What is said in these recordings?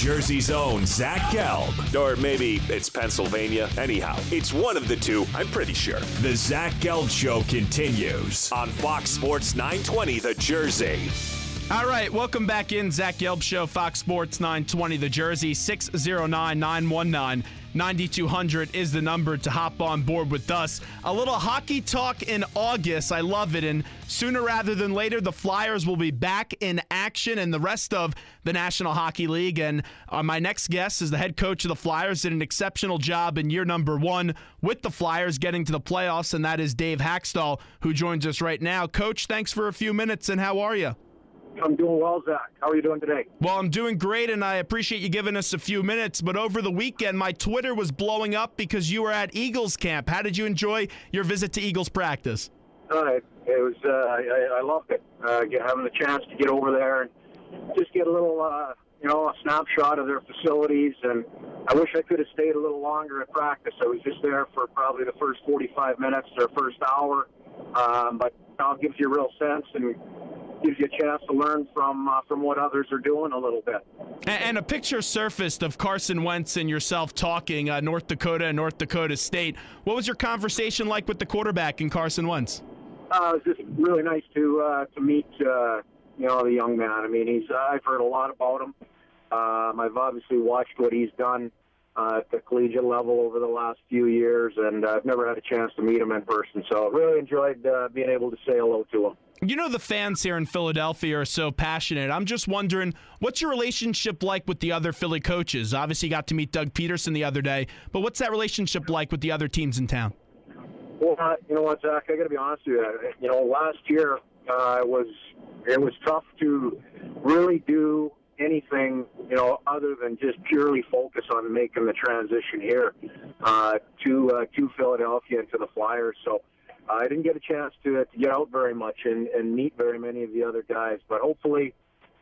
Jersey's own Zach Gelb. Or maybe it's Pennsylvania. Anyhow, it's one of the two, I'm pretty sure. The Zach Gelb Show continues on Fox Sports 920 The Jersey. All right, welcome back in. Zach Gelb Show, Fox Sports 920 The Jersey. 609-919-9200 is the number to hop on board with us. A little hockey talk in August. I love it. And sooner rather than later, the Flyers will be back in action and the rest of the National Hockey League. And my next guest is the head coach of the Flyers. Did an exceptional job in year number 1 with the Flyers getting to the playoffs, and that is Dave Hakstol, who joins us right now. Coach, thanks for a few minutes, and how are you? I'm doing well, Zach. How are you doing today? Well, I'm doing great, and I appreciate you giving us a few minutes. But over the weekend, my Twitter was blowing up because you were at Eagles camp. How did you enjoy your visit to Eagles practice? It was. I loved it. Having the chance to get over there and just get a little, a snapshot of their facilities. And I wish I could have stayed a little longer at practice. I was just there for probably the first 45 minutes or first hour, but it gives you a real sense and gives you a chance to learn from what others are doing a little bit. And a picture surfaced of Carson Wentz and yourself talking North Dakota and North Dakota State. What was your conversation like with the quarterback and Carson Wentz? It was just really nice to meet the young man. I mean, I've heard a lot about him. I've obviously watched what he's done at the collegiate level over the last few years, and I've never had a chance to meet him in person. So I really enjoyed being able to say hello to him. You know, the fans here in Philadelphia are so passionate. I'm just wondering, what's your relationship like with the other Philly coaches? Obviously, you got to meet Doug Peterson the other day, but what's that relationship like with the other teams in town? Well, you know what, Zach, I got to be honest with you. Last year it was tough to really do anything, other than just purely focus on making the transition here to Philadelphia and to the Flyers. So I didn't get a chance to get out very much and meet very many of the other guys. But hopefully,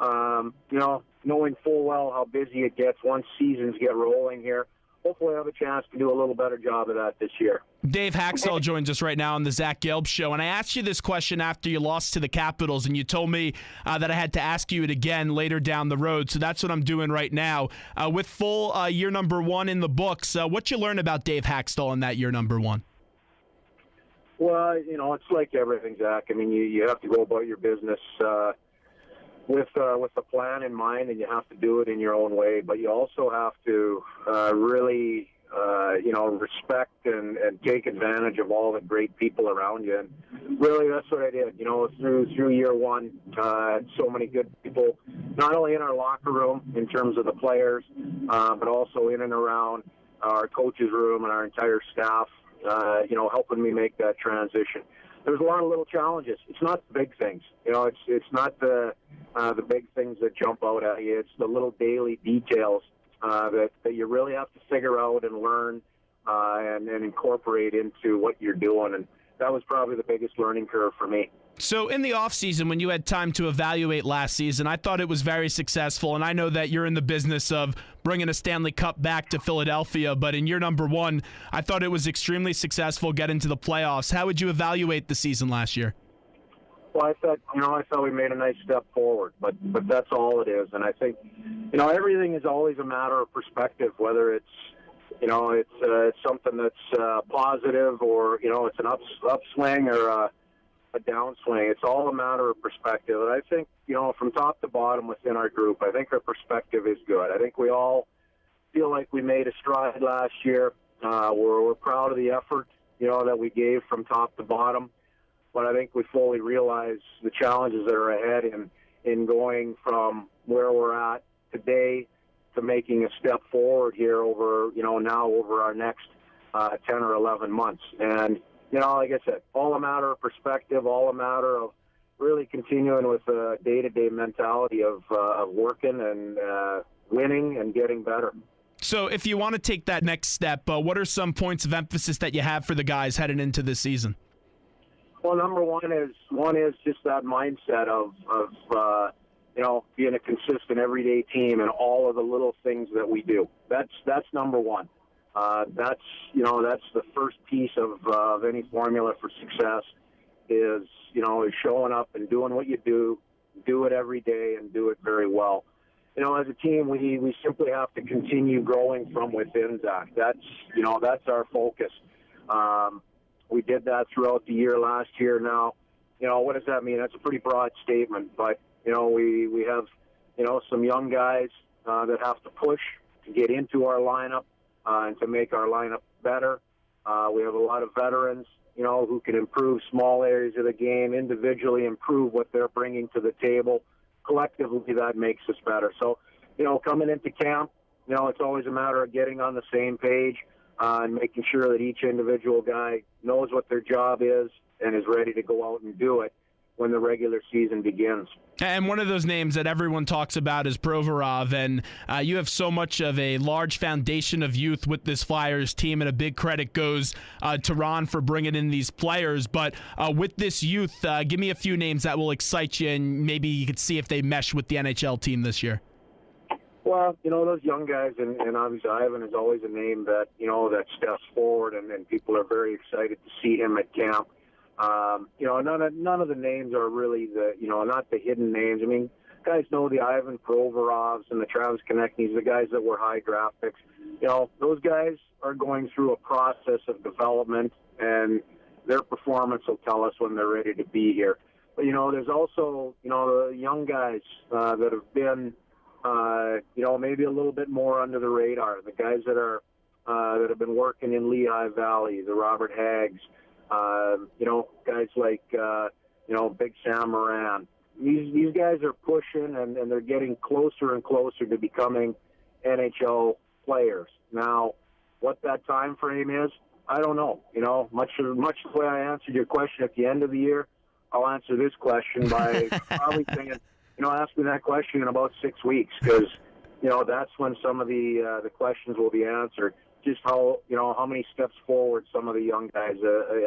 knowing full well how busy it gets once seasons get rolling here, hopefully I have a chance to do a little better job of that this year. Dave Hakstol joins us right now on the Zach Gelb Show, and I asked you this question after you lost to the Capitals, and you told me that I had to ask you it again later down the road, so that's what I'm doing right now. With full year number 1 in the books, what you learn about Dave Hakstol in that year number 1? Well, it's like everything, Zach. I mean, you have to go about your business with the plan in mind, and you have to do it in your own way. But you also have to really, respect and take advantage of all the great people around you. And really, that's what I did. Through year 1, so many good people, not only in our locker room in terms of the players, but also in and around our coach's room and our entire staff. Helping me make that transition. There's a lot of little challenges. It's not the big things. It's not the big things that jump out at you. It's the little daily details that you really have to figure out and learn and incorporate into what you're doing. And that was probably the biggest learning curve for me. So in the offseason, when you had time to evaluate last season, I thought it was very successful, and I know that you're in the business of bringing a Stanley Cup back to Philadelphia, but in year number 1, I thought it was extremely successful getting to the playoffs. How would you evaluate the season last year? Well, I thought we made a nice step forward, but that's all it is. And I think, everything is always a matter of perspective, whether it's something that's positive or, it's an upswing or a downswing. It's all a matter of perspective. And I think, from top to bottom within our group, I think our perspective is good. I think we all feel like we made a stride last year. We're proud of the effort, that we gave from top to bottom. But I think we fully realize the challenges that are ahead in going from where we're at today to making a step forward here over our next 10 or 11 months. And, like I said, all a matter of perspective, all a matter of really continuing with a day-to-day mentality of working and winning and getting better. So if you want to take that next step, what are some points of emphasis that you have for the guys heading into this season? Well, number one is just that mindset of being a consistent everyday team and all of the little things that we do. That's number one. That's the first piece of any formula for success is showing up and doing what you do it every day and do it very well. as a team, we simply have to continue growing from within, Zach. That's our focus. We did that throughout the year last year. Now, what does that mean? That's a pretty broad statement, but, we have, some young guys that have to push to get into our lineup and to make our lineup better. We have a lot of veterans, who can improve small areas of the game, individually improve what they're bringing to the table. Collectively, that makes us better. So, coming into camp, it's always a matter of getting on the same page and making sure that each individual guy knows what their job is and is ready to go out and do it when the regular season begins. And one of those names that everyone talks about is Provorov, and you have so much of a large foundation of youth with this Flyers team, and a big credit goes to Ron for bringing in these players. But with this youth, give me a few names that will excite you, and maybe you could see if they mesh with the NHL team this year. Well, those young guys, and obviously Ivan is always a name that, that steps forward, and people are very excited to see him at camp. None of the names are really not the hidden names. I mean, guys know the Ivan Provorovs and the Travis Konechny's, the guys that were high draft picks. Those guys are going through a process of development, and their performance will tell us when they're ready to be here. But, there's also, the young guys that have been, maybe a little bit more under the radar, the guys that have been working in Lehigh Valley, the Robert Haggs, guys like, Big Sam Moran. These guys are pushing, and they're getting closer and closer to becoming NHL players. Now, what that time frame is, I don't know. Much the way I answered your question at the end of the year, I'll answer this question by probably saying, ask me that question in about 6 weeks, because, that's when some of the questions will be answered. Just how many steps forward some of the young guys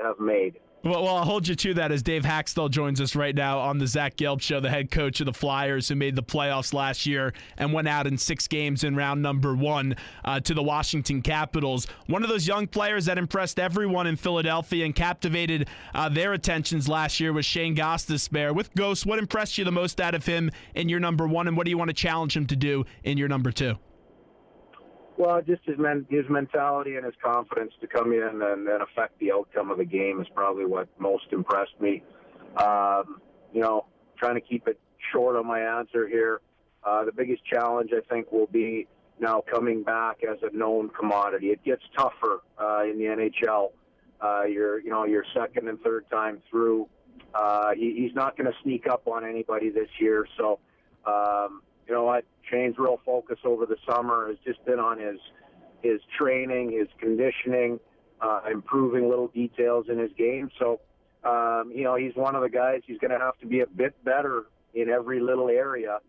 have made. Well, I'll hold you to that as Dave Hakstol joins us right now on the Zach Gelb Show, the head coach of the Flyers, who made the playoffs last year and went out in 6 games in round number 1 to the Washington Capitals. One of those young players that impressed everyone in Philadelphia and captivated their attentions last year was Shane Gostisbehere. With Ghost, what impressed you the most out of him in your number 1, and what do you want to challenge him to do in your number 2? Well, just his mentality and his confidence to come in and affect the outcome of the game is probably what most impressed me. Trying to keep it short on my answer here. The biggest challenge, I think, will be now coming back as a known commodity. It gets tougher in the NHL. Your second and third time through. He's not going to sneak up on anybody this year. So, what Shane's real focus over the summer has just been on his training, his conditioning, improving little details in his game. So, he's one of the guys. He's going to have to be a bit better in every little area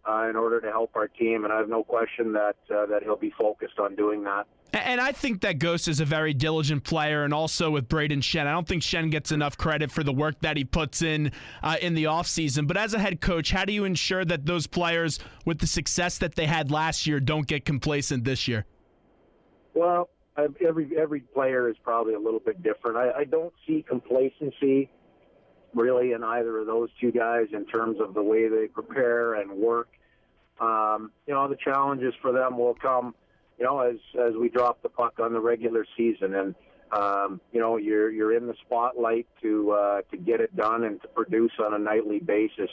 in order to help our team, and I have no question that he'll be focused on doing that. And I think that Ghost is a very diligent player, and also with Braden Shen. I don't think Shen gets enough credit for the work that he puts in the offseason. But as a head coach, how do you ensure that those players, with the success that they had last year, don't get complacent this year? Well, every player is probably a little bit different. I don't see complacency really in either of those two guys in terms of the way they prepare and work. The challenges for them will come, as we drop the puck on the regular season, and you're in the spotlight to get it done and to produce on a nightly basis.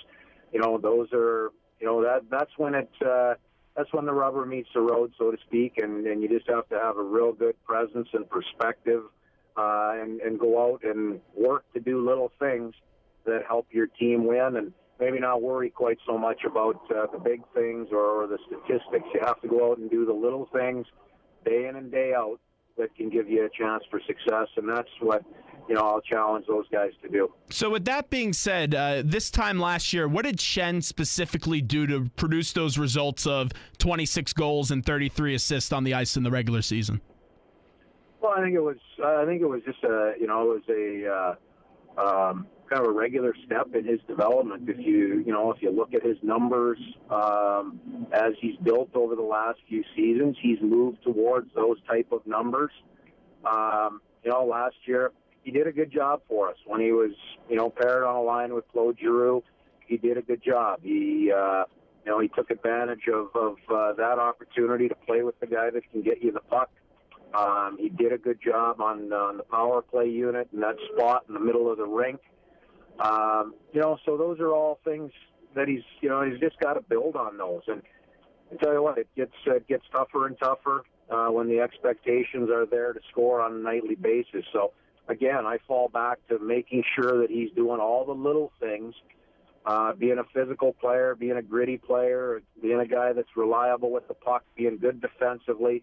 Those are that's when that's when the rubber meets the road, so to speak, and you just have to have a real good presence and perspective, and go out and work to do little things that help your team win, and maybe not worry quite so much about the big things or the statistics. You have to go out and do the little things day in and day out that can give you a chance for success, and that's what I'll challenge those guys to do. So with that being said, this time last year, what did Shen specifically do to produce those results of 26 goals and 33 assists on the ice in the regular season? Well, I think it was just a kind of a regular step in his development. If you look at his numbers as he's built over the last few seasons, he's moved towards those type of numbers. Last year he did a good job for us when he was paired on a line with Claude Giroux. He did a good job. He He took advantage of that opportunity to play with the guy that can get you the puck. He did a good job on the power play unit in that spot in the middle of the rink. So those are all things that he's just got to build on those. And I tell you what, it gets tougher and tougher when the expectations are there to score on a nightly basis. So again, I fall back to making sure that he's doing all the little things. Being a physical player, being a gritty player, being a guy that's reliable with the puck, being good defensively.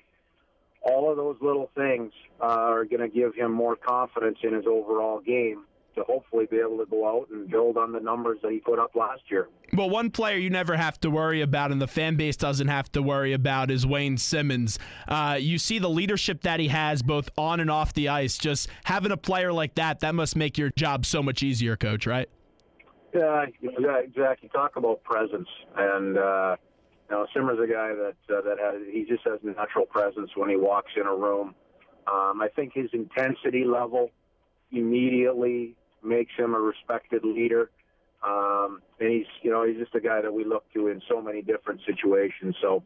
All of those little things are going to give him more confidence in his overall game to hopefully be able to go out and build on the numbers that he put up last year. Well, one player you never have to worry about and the fan base doesn't have to worry about is Wayne Simmons. You see the leadership that he has both on and off the ice. Just having a player like that must make your job so much easier, Coach, right? Yeah, exactly. Talk about presence. And, Simmer's a guy he just has a natural presence when he walks in a room. I think his intensity level immediately makes him a respected leader. And he's just a guy that we look to in so many different situations. So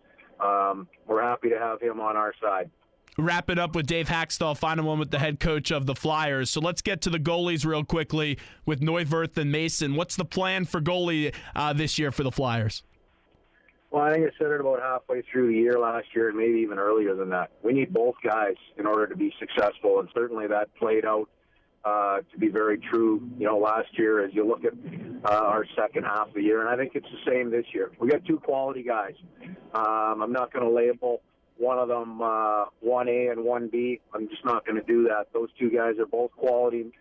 we're happy to have him on our side. Wrap it up with Dave Hakstol, final one with the head coach of the Flyers. So let's get to the goalies real quickly with Neuwirth and Mason. What's the plan for goalie this year for the Flyers? Well, I think I said it about halfway through the year last year, and maybe even earlier than that. We need both guys in order to be successful, and certainly that played out to be very true, last year as you look at our second half of the year, and I think it's the same this year. We got two quality guys. I'm not going to label one of them 1A and 1B. I'm just not going to do that. Those two guys are both quality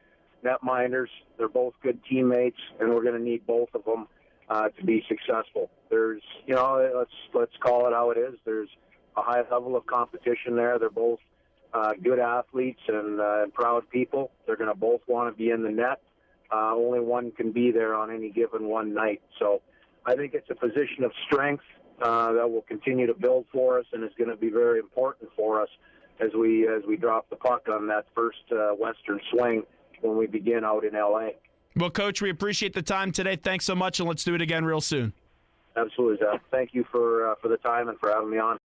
netminders. They're both good teammates, and we're going to need both of them to be successful. There's, let's call it how it is. There's a high level of competition there. They're both good athletes and proud people. They're going to both want to be in the net. Only one can be there on any given one night. So I think it's a position of strength that will continue to build for us and is going to be very important for us as we drop the puck on that first Western swing when we begin out in L.A. Well, Coach, we appreciate the time today. Thanks so much, and let's do it again real soon. Absolutely, Zach. Thank you for the time and for having me on.